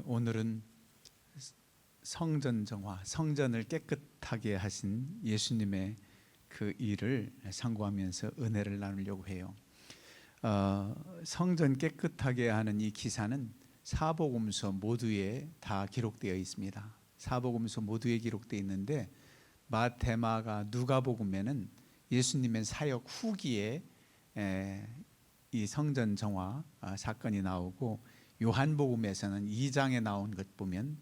오늘은 성전 정화, 성전을 깨끗하게 하신 예수님의 그 일을 상고하면서 은혜를 나누려고 해요. 성전 깨끗하게 하는 이 기사는 사복음서 모두에 다 기록되어 있습니다. 사복음서 모두에 기록되어 있는데 마태, 마가, 누가복음에는 예수님의 사역 후기에 이 성전 정화 사건이 나오고, 요한복음에서는 2장에 나온 것 보면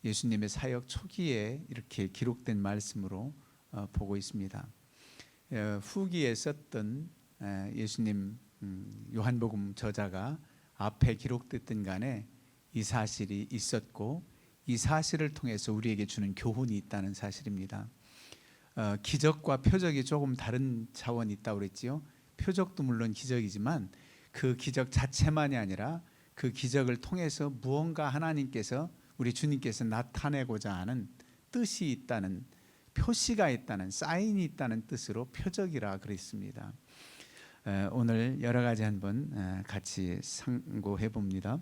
예수님의 사역 초기에 이렇게 기록된 말씀으로 보고 있습니다. 후기에 썼던 예수님 요한복음 저자가 앞에 기록됐든 간에 이 사실이 있었고, 이 사실을 통해서 우리에게 주는 교훈이 있다는 사실입니다. 기적과 표적이 조금 다른 차원이 있다고 그랬지요. 표적도 물론 기적이지만 그 기적 자체만이 아니라 그 기적을 통해서 무언가 하나님께서, 우리 주님께서 나타내고자 하는 뜻이 있다는, 표시가 있다는, 사인이 있다는 뜻으로 표적이라 그랬습니다. 오늘 여러 가지 한번 같이 상고해 봅니다.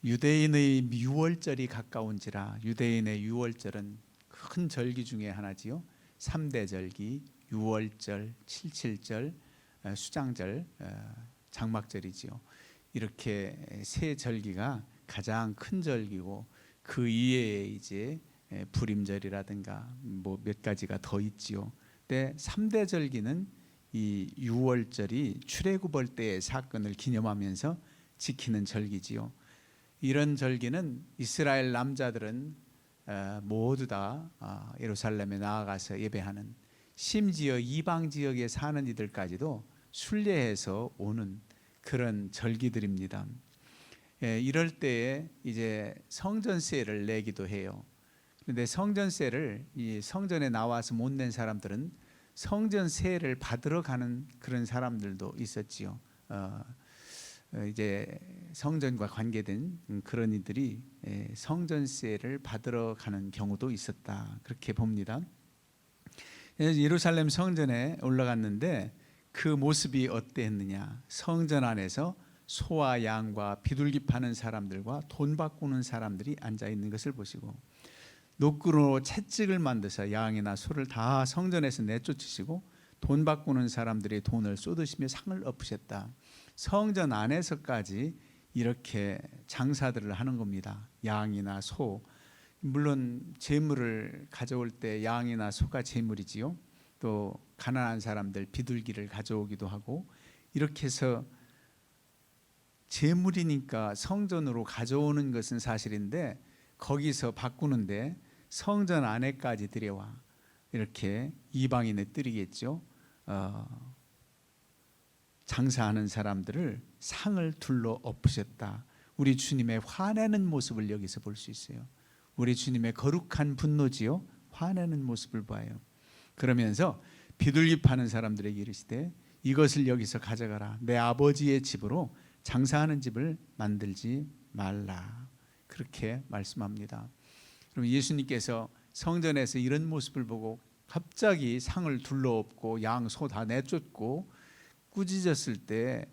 유대인의 유월절이 가까운지라. 유대인의 유월절은 큰 절기 중에 하나지요. 3대 절기, 유월절, 칠칠절, 수장절, 장막절이지요. 이렇게 세 절기가 가장 큰 절기고, 그 이외에 이제 불임절이라든가 뭐 몇 가지가 더 있지요. 근데 3대 절기는 이 유월절이 출애굽할 때의 사건을 기념하면서 지키는 절기지요. 이런 절기는 이스라엘 남자들은 모두 다 예루살렘에 나아가서 예배하는, 심지어 이방 지역에 사는 이들까지도 순례해서 오는 그런 절기들입니다. 이럴 때에 이제 성전세를 내기도 해요. 그런데 성전세를, 이 성전에 나와서 못 낸 사람들은 성전세를 받으러 가는 그런 사람들도 있었지요. 이제 성전과 관계된 그런 이들이 성전세를 받으러 가는 경우도 있었다, 그렇게 봅니다. 예루살렘 성전에 올라갔는데 그 모습이 어땠느냐. 성전 안에서 소와 양과 비둘기 파는 사람들과 돈 바꾸는 사람들이 앉아 있는 것을 보시고, 노끈으로 채찍을 만드사 양이나 소를 다 성전에서 내쫓으시고 돈 바꾸는 사람들이 돈을 쏟으시며 상을 엎으셨다. 성전 안에서까지 이렇게 장사들을 하는 겁니다. 양이나 소, 물론 재물을 가져올 때 양이나 소가 재물이지요. 또 가난한 사람들 비둘기를 가져오기도 하고, 이렇게 해서 재물이니까 성전으로 가져오는 것은 사실인데 거기서 바꾸는데 성전 안에까지 들여와 이렇게 이방인의 뜰이겠죠. 장사하는 사람들을 상을 둘러 엎으셨다. 우리 주님의 화내는 모습을 여기서 볼 수 있어요. 우리 주님의 거룩한 분노지요. 화내는 모습을 봐요. 그러면서 비둘기 파는 사람들에게 이르시되 이것을 여기서 가져가라. 내 아버지의 집으로 장사하는 집을 만들지 말라. 그렇게 말씀합니다. 그럼 예수님께서 성전에서 이런 모습을 보고 갑자기 상을 둘러엎고 양, 소 다 내쫓고 꾸짖었을 때,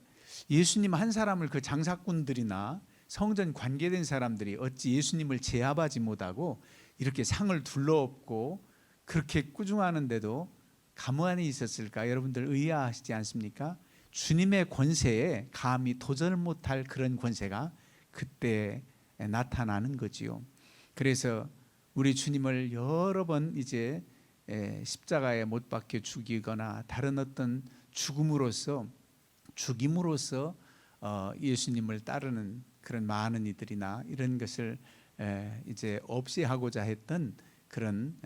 예수님 한 사람을, 그 장사꾼들이나 성전 관계된 사람들이 어찌 예수님을 제압하지 못하고 이렇게 상을 둘러엎고 그렇게 꾸중하는데도 가만히 있었을까? 여러분들 의아하시지 않습니까? 주님의 권세에 감히 도전을 못할 그런 권세가 그때 나타나는 거지요. 그래서 우리 주님을 여러 번 이제 십자가에 못 박혀 죽이거나 다른 어떤 죽임으로써 예수님을 따르는 그런 많은 이들이나 이런 것을 이제 없애하고자 했던 그런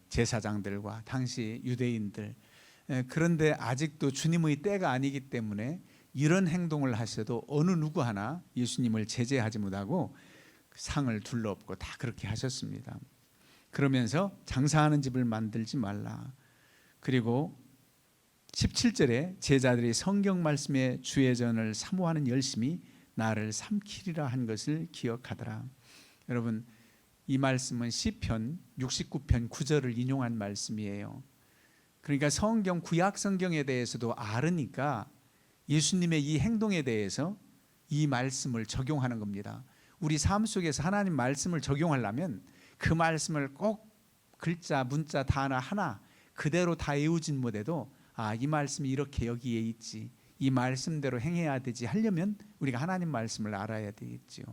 제사장들과 당시 유대인들, 그런데 아직도 주님의 때가 아니기 때문에 이런 행동을 하셔도 어느 누구 하나 예수님을 제재하지 못하고 상을 둘러엎고 다 그렇게 하셨습니다. 그러면서 장사하는 집을 만들지 말라. 그리고 17절에 제자들이 성경 말씀의 주의전을 사모하는 열심히 나를 삼키리라 한 것을 기억하더라. 여러분, 이 말씀은 시편 69편 9절을 인용한 말씀이에요. 그러니까 성경, 구약 성경에 대해서도 알으니까 예수님의 이 행동에 대해서 이 말씀을 적용하는 겁니다. 우리 삶 속에서 하나님 말씀을 적용하려면 그 말씀을 꼭 글자, 문자, 단어 하나 그대로 다 외우진 못해도 이 말씀이 이렇게 여기에 있지, 이 말씀대로 행해야 되지 하려면 우리가 하나님 말씀을 알아야 되겠죠.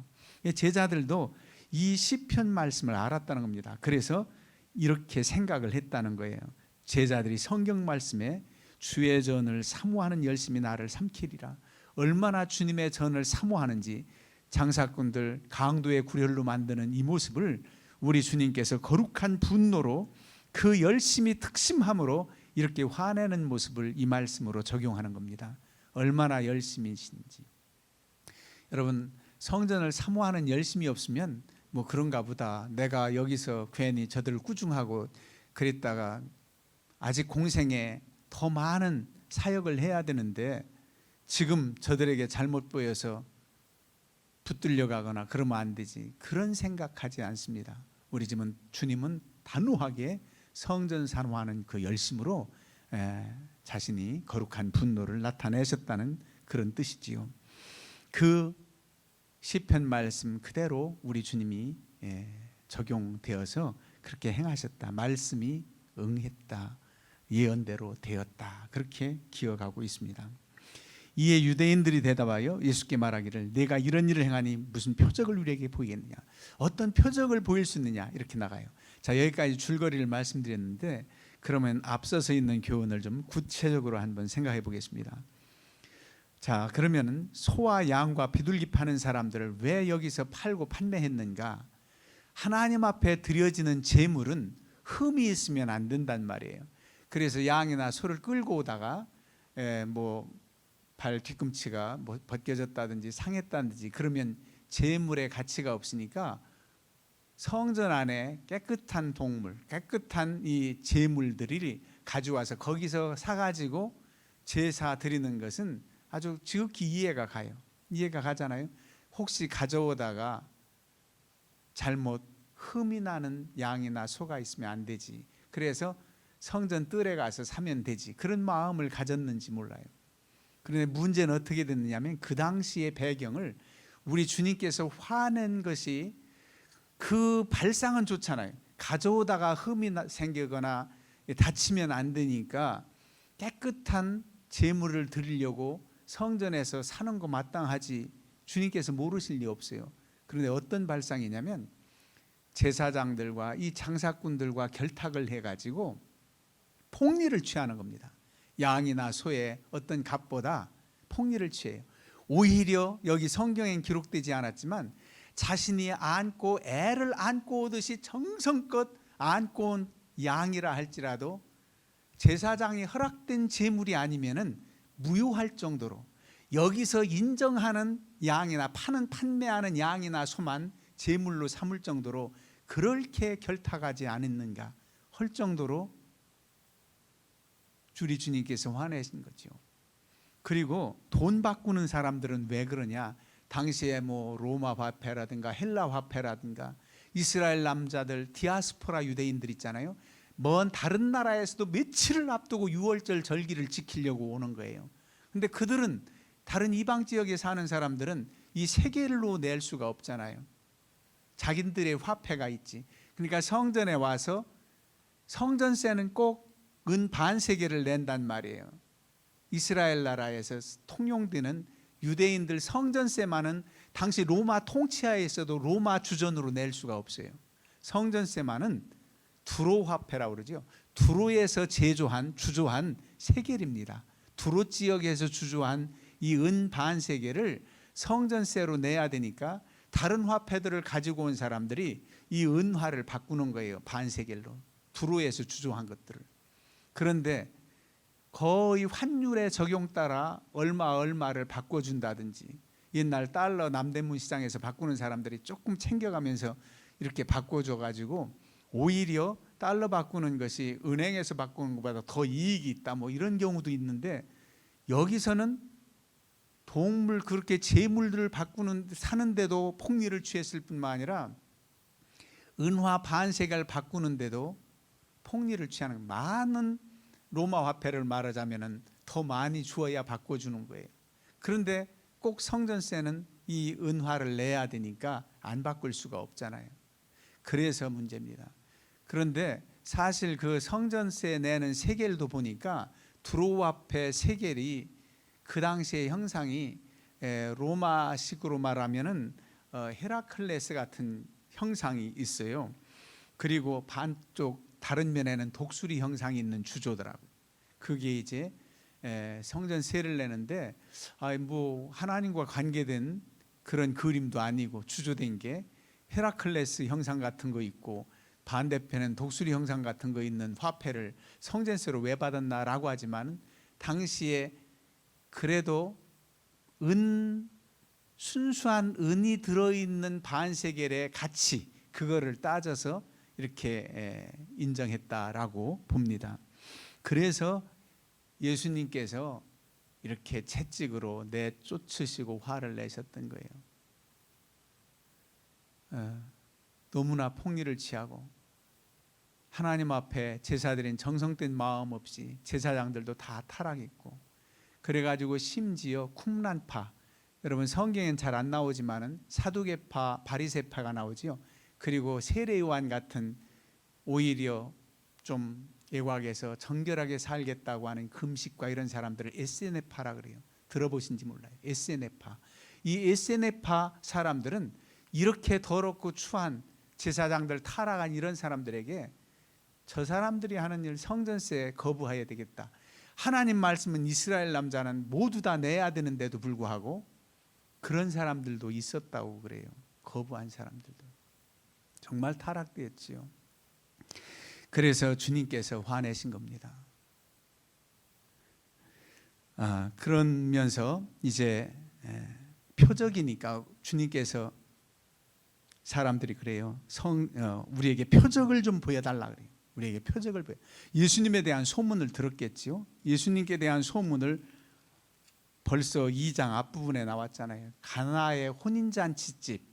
제자들도 이 시편 말씀을 알았다는 겁니다. 그래서 이렇게 생각을 했다는 거예요. 제자들이 성경 말씀에 주의 전을 사모하는 열심히 나를 삼키리라. 얼마나 주님의 전을 사모하는지 장사꾼들 강도의 구렬로 만드는 이 모습을 우리 주님께서 거룩한 분노로 그 열심히 특심함으로 이렇게 화내는 모습을 이 말씀으로 적용하는 겁니다. 얼마나 열심이신지. 여러분, 성전을 사모하는 열심이 없으면 뭐 그런가 보다, 내가 여기서 괜히 저들 꾸중하고 그랬다가 아직 공생에 더 많은 사역을 해야 되는데 지금 저들에게 잘못 보여서 붙들려 가거나 그러면 안 되지, 그런 생각하지 않습니다. 우리 집은 주님은 단호하게 성전 사모하는 그 열심으로 자신이 거룩한 분노를 나타내셨다는 그런 뜻이지요. 그 시편 말씀 그대로 우리 주님이 적용되어서 그렇게 행하셨다. 말씀이 응했다. 예언대로 되었다. 그렇게 기억하고 있습니다. 이에 유대인들이 대답하여 예수께 말하기를 내가 이런 일을 행하니 무슨 표적을 우리에게 보이겠느냐, 어떤 표적을 보일 수 있느냐, 이렇게 나가요. 자, 여기까지 줄거리를 말씀드렸는데 그러면 앞서서 있는 교훈을 좀 구체적으로 한번 생각해 보겠습니다. 자, 그러면 소와 양과 비둘기 파는 사람들을 왜 여기서 팔고 판매했는가? 하나님 앞에 드려지는 제물은 흠이 있으면 안 된단 말이에요. 그래서 양이나 소를 끌고 오다가 발 뒤꿈치가 벗겨졌다든지 상했다든지 그러면 제물의 가치가 없으니까 성전 안에 깨끗한 동물, 깨끗한 이 제물들이 가져와서 거기서 사가지고 제사 드리는 것은 아주 지극히 이해가 가요. 이해가 가잖아요. 혹시 가져오다가 잘못 흠이 나는 양이나 소가 있으면 안 되지. 그래서 성전 뜰에 가서 사면 되지. 그런 마음을 가졌는지 몰라요. 그런데 문제는 어떻게 됐느냐면 그 당시의 배경을 우리 주님께서 화낸 것이 그 발상은 좋잖아요. 가져오다가 흠이 생기거나 다치면 안 되니까 깨끗한 제물을 드리려고 성전에서 사는 거 마땅하지, 주님께서 모르실 리 없어요. 그런데 어떤 발상이냐면 제사장들과 이 장사꾼들과 결탁을 해가지고 폭리를 취하는 겁니다. 양이나 소의 어떤 값보다 폭리를 취해요. 오히려 여기 성경엔 기록되지 않았지만 자신이 안고 애를 안고 오듯이 정성껏 안고 온 양이라 할지라도 제사장이 허락된 제물이 아니면은 무효할 정도로 여기서 인정하는 양이나 판매하는 양이나 소만 제물로 삼을 정도로 그렇게 결탁하지 않았는가 할 정도로 우리 주님께서 화내신 거죠. 그리고 돈 바꾸는 사람들은 왜 그러냐? 당시에 로마 화폐라든가 헬라 화폐라든가 이스라엘 남자들 디아스포라 유대인들 있잖아요. 먼 다른 나라에서도 며칠을 앞두고 유월절 절기를 지키려고 오는 거예요. 근데 그들은 다른 이방 지역에 사는 사람들은 이 세겔로 낼 수가 없잖아요. 자기들의 화폐가 있지. 그러니까 성전에 와서 성전세는 꼭 은 반세겔을 낸단 말이에요. 이스라엘 나라에서 통용되는 유대인들 성전세만은 당시 로마 통치하에서도 로마 주전으로 낼 수가 없어요. 성전세만은 두로 화폐라고 그러죠. 두로에서 주조한 세겔입니다. 두로 지역에서 주조한 이 은 반세겔을 성전세로 내야 되니까 다른 화폐들을 가지고 온 사람들이 이 은화를 바꾸는 거예요. 반세겔로. 두로에서 주조한 것들을. 그런데 거의 환율의 적용 따라 얼마를 바꿔준다든지, 옛날 달러 남대문 시장에서 바꾸는 사람들이 조금 챙겨가면서 이렇게 바꿔줘가지고 오히려 달러 바꾸는 것이 은행에서 바꾸는 것보다 더 이익이 있다, 이런 경우도 있는데, 여기서는 동물 그렇게 제물들을 사는데도 폭리를 취했을 뿐만 아니라 은화 반세겔 바꾸는데도 폭리를 취하는, 많은 로마 화폐를 말하자면 더 많이 주어야 바꿔주는 거예요. 그런데 꼭 성전세는 이 은화를 내야 되니까 안 바꿀 수가 없잖아요. 그래서 문제입니다. 그런데 사실 그 성전세 내는 세겔도 보니까 두로와 앞에 세겔이 그 당시의 형상이 로마식으로 말하면은 헤라클레스 같은 형상이 있어요. 그리고 반쪽 다른 면에는 독수리 형상이 있는 주조더라고요. 그게 이제 성전세를 내는데 뭐 하나님과 관계된 그런 그림도 아니고 주조된 게 헤라클레스 형상 같은 거 있고 반대편엔 독수리 형상 같은 거 있는 화폐를 성전세로 왜 받았나라고 하지만 당시에 그래도 순수한 은이 들어있는 반세겔의 가치 그거를 따져서 이렇게 인정했다라고 봅니다. 그래서 예수님께서 이렇게 채찍으로 내쫓으시고 화를 내셨던 거예요. 너무나 폭리를 취하고 하나님 앞에 제사드린 정성된 마음 없이 제사장들도 다 타락했고, 그래가지고 심지어 쿰란파, 여러분 성경엔 잘 안 나오지만은 사두개파, 바리새파가 나오지요. 그리고 세례요한 같은 오히려 좀 외곽에서 정결하게 살겠다고 하는 금식과 이런 사람들을 SNF파라 그래요. 들어보신지 몰라요. SNF파. 이 SNF파 사람들은 이렇게 더럽고 추한 제사장들 타락한 이런 사람들에게 저 사람들이 하는 일 성전세 거부해야 되겠다. 하나님 말씀은 이스라엘 남자는 모두 다 내야 되는데도 불구하고 그런 사람들도 있었다고 그래요. 거부한 사람들도. 정말 타락되었지요. 그래서 주님께서 화내신 겁니다. 그러면서 이제 표적이니까 주님께서 사람들이 그래요. 우리에게 표적을 좀 보여달라 그래요. 우리에게 표적을 보여. 예수님에 대한 소문을 들었겠지요. 예수님께 대한 소문을 벌써 2장 앞부분에 나왔잖아요. 가나의 혼인잔치집,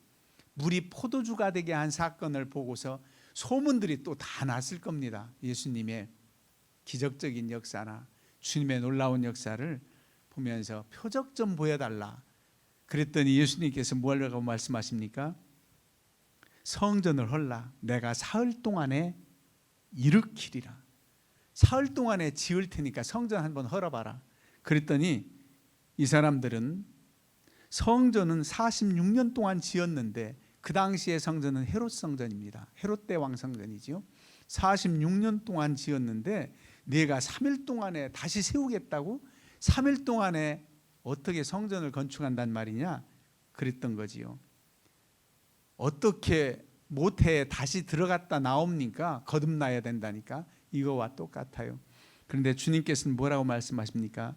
물이 포도주가 되게 한 사건을 보고서 소문들이 또 다 났을 겁니다. 예수님의 기적적인 역사나 주님의 놀라운 역사를 보면서 표적 좀 보여달라. 그랬더니 예수님께서 뭐라고 말씀하십니까? 성전을 헐라. 내가 사흘 동안에 일으키리라. 사흘 동안에 지을 테니까 성전 한번 헐어봐라. 그랬더니 이 사람들은 성전은 46년 동안 지었는데 그 당시의 성전은 헤롯 성전입니다. 헤롯 대왕 성전이지요. 46년 동안 지었는데 내가 3일 동안에 다시 세우겠다고? 3일 동안에 어떻게 성전을 건축한단 말이냐? 그랬던 거지요. 어떻게 모태에 다시 들어갔다 나옵니까? 거듭나야 된다니까. 이거와 똑같아요. 그런데 주님께서는 뭐라고 말씀하십니까?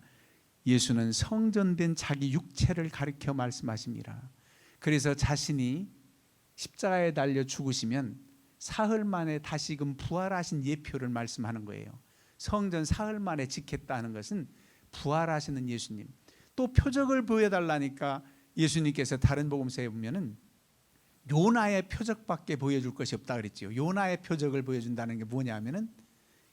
예수는 성전된 자기 육체를 가리켜 말씀하십니다. 그래서 자신이 십자가에 달려 죽으시면 사흘 만에 다시금 부활하신 예표를 말씀하는 거예요. 성전 사흘 만에 짓겠다는 것은 부활하시는 예수님. 또 표적을 보여달라니까 예수님께서 다른 복음서에 보면은 요나의 표적밖에 보여줄 것이 없다 그랬지요. 요나의 표적을 보여준다는 게 뭐냐면은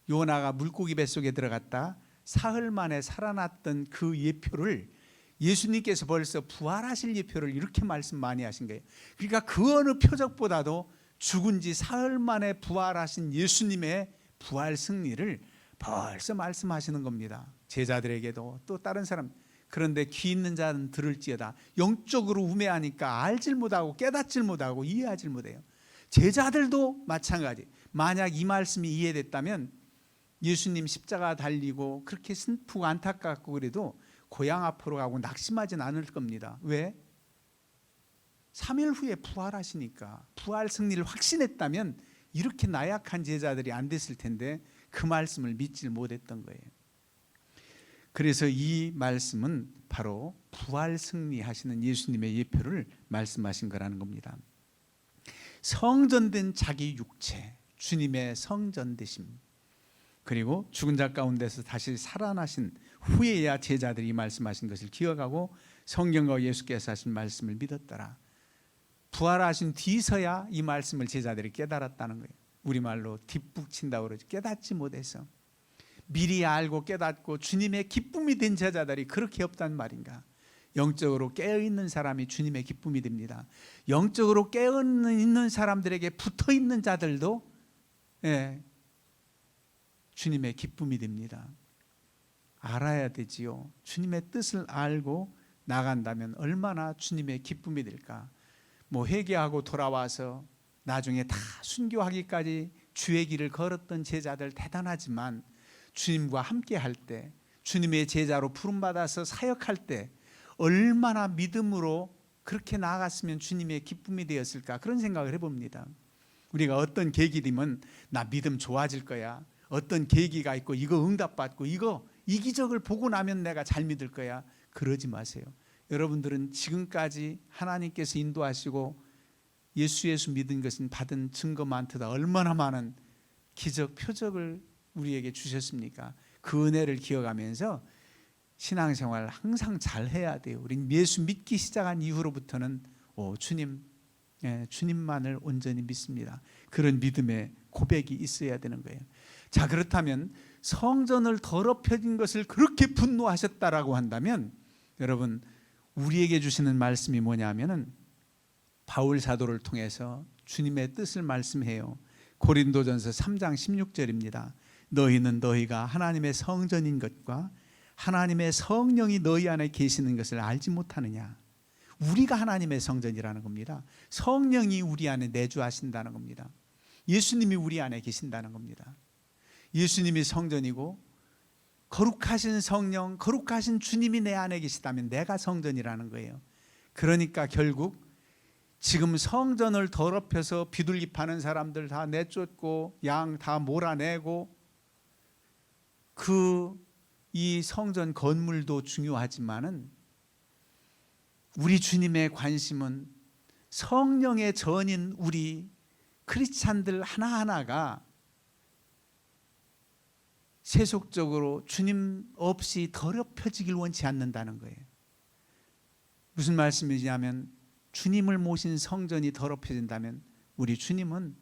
요나가 물고기 뱃속에 들어갔다 사흘 만에 살아났던 그 예표를 예수님께서 벌써 부활하실 예표를 이렇게 말씀 많이 하신 거예요. 그러니까 그 어느 표적보다도 죽은 지 사흘 만에 부활하신 예수님의 부활 승리를 벌써 말씀하시는 겁니다. 제자들에게도 또 다른 사람. 그런데 귀 있는 자는 들을지어다. 영적으로 우매하니까 알질 못하고 깨닫질 못하고 이해하질 못해요. 제자들도 마찬가지. 만약 이 말씀이 이해됐다면 예수님 십자가 달리고 그렇게 슬프고 안타깝고 그래도 고향 앞으로 가고 낙심하진 않을 겁니다. 왜? 3일 후에 부활하시니까. 부활 승리를 확신했다면 이렇게 나약한 제자들이 안 됐을 텐데 그 말씀을 믿질 못했던 거예요. 그래서 이 말씀은 바로 부활 승리하시는 예수님의 예표를 말씀하신 거라는 겁니다. 성전된 자기 육체, 주님의 성전되심, 그리고 죽은 자 가운데서 다시 살아나신 후에야 제자들이 말씀하신 것을 기억하고 성경과 예수께서 하신 말씀을 믿었더라. 부활하신 뒤서야 이 말씀을 제자들이 깨달았다는 거예요. 우리말로 뒷북친다고 그러죠. 깨닫지 못해서. 미리 알고 깨닫고 주님의 기쁨이 된 제자들이 그렇게 없단 말인가. 영적으로 깨어있는 사람이 주님의 기쁨이 됩니다. 영적으로 깨어있는 사람들에게 붙어있는 자들도 주님의 기쁨이 됩니다. 알아야 되지요. 주님의 뜻을 알고 나간다면 얼마나 주님의 기쁨이 될까. 회개하고 돌아와서 나중에 다 순교하기까지 주의 길을 걸었던 제자들 대단하지만 주님과 함께 할 때, 주님의 제자로 부름받아서 사역할 때 얼마나 믿음으로 그렇게 나아갔으면 주님의 기쁨이 되었을까, 그런 생각을 해봅니다. 우리가 어떤 계기이면 나 믿음 좋아질 거야, 어떤 계기가 있고 이거 응답받고 이거 이기적을 보고 나면 내가 잘 믿을 거야, 그러지 마세요. 여러분들은 지금까지 하나님께서 인도하시고 예수 믿은 것은 받은 증거 많다. 얼마나 많은 기적 표적을 우리에게 주셨습니까? 그 은혜를 기억하면서 신앙생활 항상 잘 해야 돼요. 우린 예수 믿기 시작한 이후로부터는 주님만을 온전히 믿습니다. 그런 믿음의 고백이 있어야 되는 거예요. 자, 그렇다면 성전을 더럽혀진 것을 그렇게 분노하셨다라고 한다면 여러분, 우리에게 주시는 말씀이 뭐냐면은 바울 사도를 통해서 주님의 뜻을 말씀해요. 고린도전서 3장 16절입니다. 너희는 너희가 하나님의 성전인 것과 하나님의 성령이 너희 안에 계시는 것을 알지 못하느냐. 우리가 하나님의 성전이라는 겁니다. 성령이 우리 안에 내주하신다는 겁니다. 예수님이 우리 안에 계신다는 겁니다. 예수님이 성전이고 거룩하신 성령, 거룩하신 주님이 내 안에 계시다면 내가 성전이라는 거예요. 그러니까 결국 지금 성전을 더럽혀서 비둘기 파는 사람들 다 내쫓고 양 다 몰아내고 이 성전 건물도 중요하지만은 우리 주님의 관심은 성령의 전인 우리 크리스찬들 하나하나가 세속적으로 주님 없이 더럽혀지길 원치 않는다는 거예요. 무슨 말씀이냐면 주님을 모신 성전이 더럽혀진다면 우리 주님은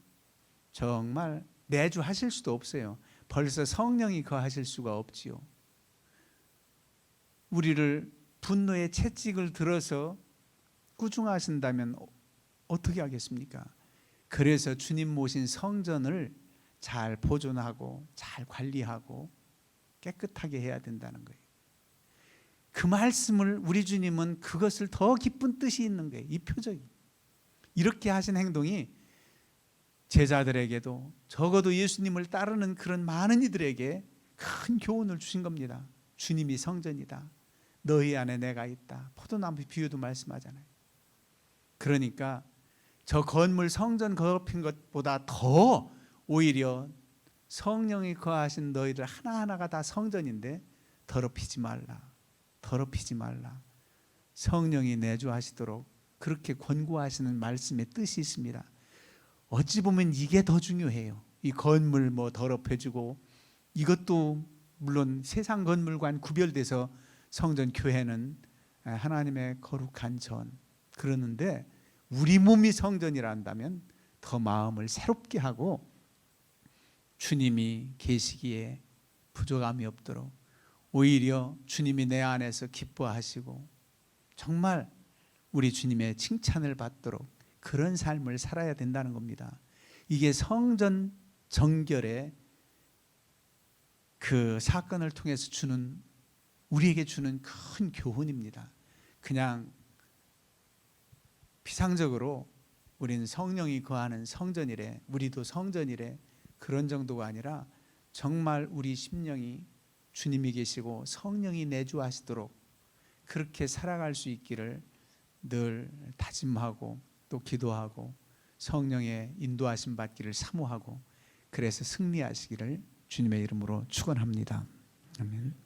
정말 내주하실 수도 없어요. 벌써 성령이 거하실 수가 없지요. 우리를 분노의 채찍을 들어서 꾸중하신다면 어떻게 하겠습니까? 그래서 주님 모신 성전을 잘 보존하고 잘 관리하고 깨끗하게 해야 된다는 거예요. 그 말씀을 우리 주님은 그것을 더 기쁜 뜻이 있는 거예요. 이 표적이. 이렇게 하신 행동이 제자들에게도 적어도 예수님을 따르는 그런 많은 이들에게 큰 교훈을 주신 겁니다. 주님이 성전이다. 너희 안에 내가 있다. 포도나무 비유도 말씀하잖아요. 그러니까 저 건물 성전 더럽힌 것보다 더 오히려 성령이 거하신 너희들 하나하나가 다 성전인데 더럽히지 말라. 더럽히지 말라. 성령이 내주하시도록 그렇게 권고하시는 말씀의 뜻이 있습니다. 어찌 보면 이게 더 중요해요. 이 건물 더럽혀지고 이것도 물론 세상 건물과는 구별돼서 성전 교회는 하나님의 거룩한 전 그러는데 우리 몸이 성전이라 한다면 더 마음을 새롭게 하고 주님이 계시기에 부족함이 없도록 오히려 주님이 내 안에서 기뻐하시고 정말 우리 주님의 칭찬을 받도록 그런 삶을 살아야 된다는 겁니다. 이게 성전 정결의 그 사건을 통해서 우리에게 주는 큰 교훈입니다. 그냥 피상적으로 우리는 성령이 거하는 성전이래, 우리도 성전이래, 그런 정도가 아니라 정말 우리 심령이 주님이 계시고 성령이 내주하시도록 그렇게 살아갈 수 있기를 늘 다짐하고 또 기도하고 성령의 인도하심 받기를 사모하고 그래서 승리하시기를 주님의 이름으로 축원합니다. 아멘.